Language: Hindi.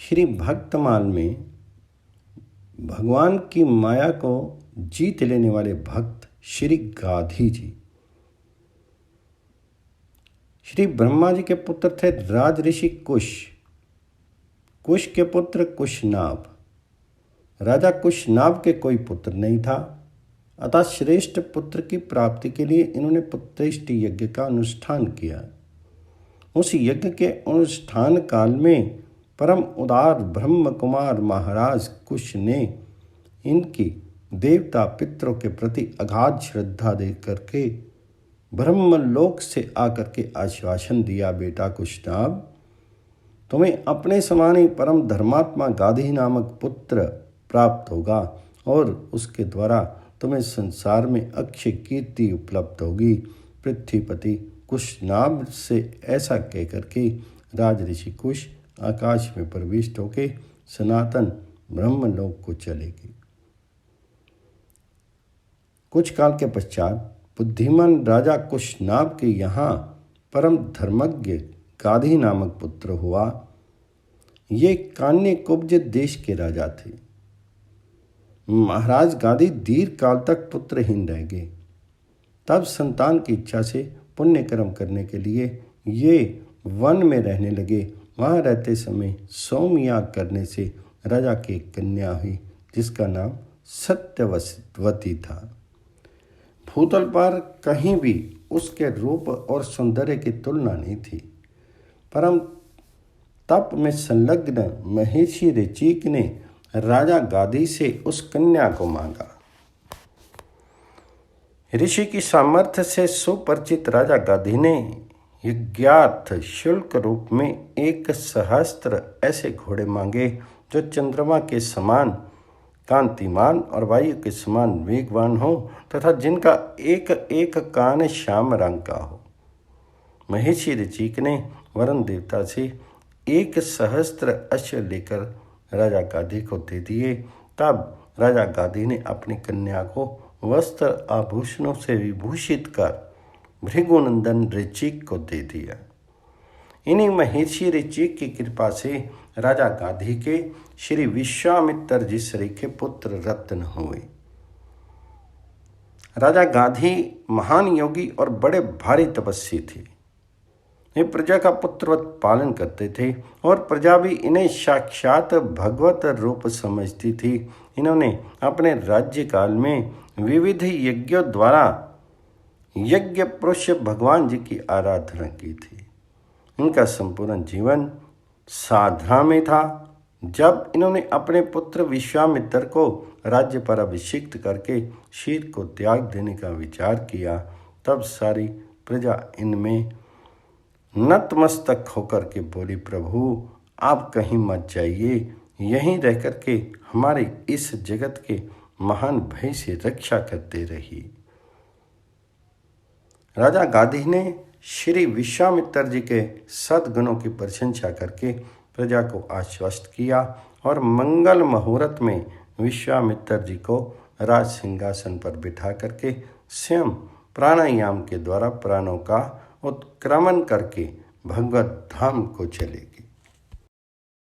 श्री भक्तमाल में भगवान की माया को जीत लेने वाले भक्त श्री गाधी जी श्री ब्रह्मा जी के पुत्र थे। राज ऋषि कुश, कुश के पुत्र कुशनाभ। राजा कुशनाभ के कोई पुत्र नहीं था, अतः श्रेष्ठ पुत्र की प्राप्ति के लिए इन्होंने पुत्रेष्टि यज्ञ का अनुष्ठान किया। उस यज्ञ के अनुष्ठान काल में परम उदार ब्रह्म कुमार महाराज कुश ने इनकी देवता पितरों के प्रति अगाध श्रद्धा दे करके ब्रह्मलोक से आकर के आश्वासन दिया, बेटा कुशनाभ, तुम्हें अपने समान ही परम धर्मात्मा गाधी नामक पुत्र प्राप्त होगा और उसके द्वारा तुम्हें संसार में अक्षय कीर्ति उपलब्ध होगी। पृथ्वीपति कुशनाभ से ऐसा कहकर के राज ऋषि कुश आकाश में प्रविष्ट होके सनातन ब्रह्मलोक को चलेगी। कुछ काल के पश्चात बुद्धिमान राजा कुशनाभ के यहाँ परम धर्मज्ञ गाधी नामक पुत्र हुआ। ये कान्य कुब्ज देश के राजा थे। महाराज गाधी दीर्घ काल तक पुत्रहीन रह गए। तब संतान की इच्छा से पुण्य कर्म करने के लिए ये वन में रहने लगे। वहाँ रहते समय सोमयाग करने से राजा की एक कन्या हुई जिसका नाम सत्यवती था। भूतल पर कहीं भी उसके रूप और सौंदर्य की तुलना नहीं थी। परम तप में संलग्न महर्षि ऋचिक ने राजा गाधी से उस कन्या को मांगा। ऋषि की सामर्थ्य से सुपरिचित राजा गाधी ने यज्ञार्थ शुल्क रूप में 1,000 ऐसे घोड़े मांगे जो चंद्रमा के समान कांतिमान और वायु के समान वेगवान हो तथा जिनका एक एक कान श्याम रंग का हो। महर्षि ऋचिक ने वरुण देवता से 1,000 अश्व लेकर राजा गाधी को दे दिए। तब राजा गाधी ने अपनी कन्या को वस्त्र आभूषणों से विभूषित कर भृगुनंदन ऋचिक को दे दिया। इन्हीं महर्षि ऋचिक की कृपा से राजा गाधी के श्री विश्वामित्र जी सरीखे पुत्र रत्न हुए। राजा गाधी महान योगी और बड़े भारी तपस्वी थे। ये प्रजा का पुत्रवत पालन करते थे और प्रजा भी इन्हें साक्षात भगवत रूप समझती थी। इन्होंने अपने राज्य काल में विविध यज्ञों द्वारा यज्ञ पुरुष भगवान जी की आराधना की थी। इनका संपूर्ण जीवन साधना में था। जब इन्होंने अपने पुत्र विश्वामित्र को राज्य पर अभिषिक्त करके शीत को त्याग देने का विचार किया, तब सारी प्रजा इनमें नतमस्तक होकर के बोली, प्रभु आप कहीं मत जाइए, यहीं रह कर के हमारे इस जगत के महान भय से रक्षा करते रहिए। राजा गाधी ने श्री विश्वामित्र जी के सद्गुणों की प्रशंसा करके प्रजा को आश्वस्त किया और मंगल मुहूर्त में विश्वामित्र जी को राज सिंहासन पर बिठा करके स्वयं प्राणायाम के द्वारा प्राणों का उत्क्रमण करके भगवत धाम को चले।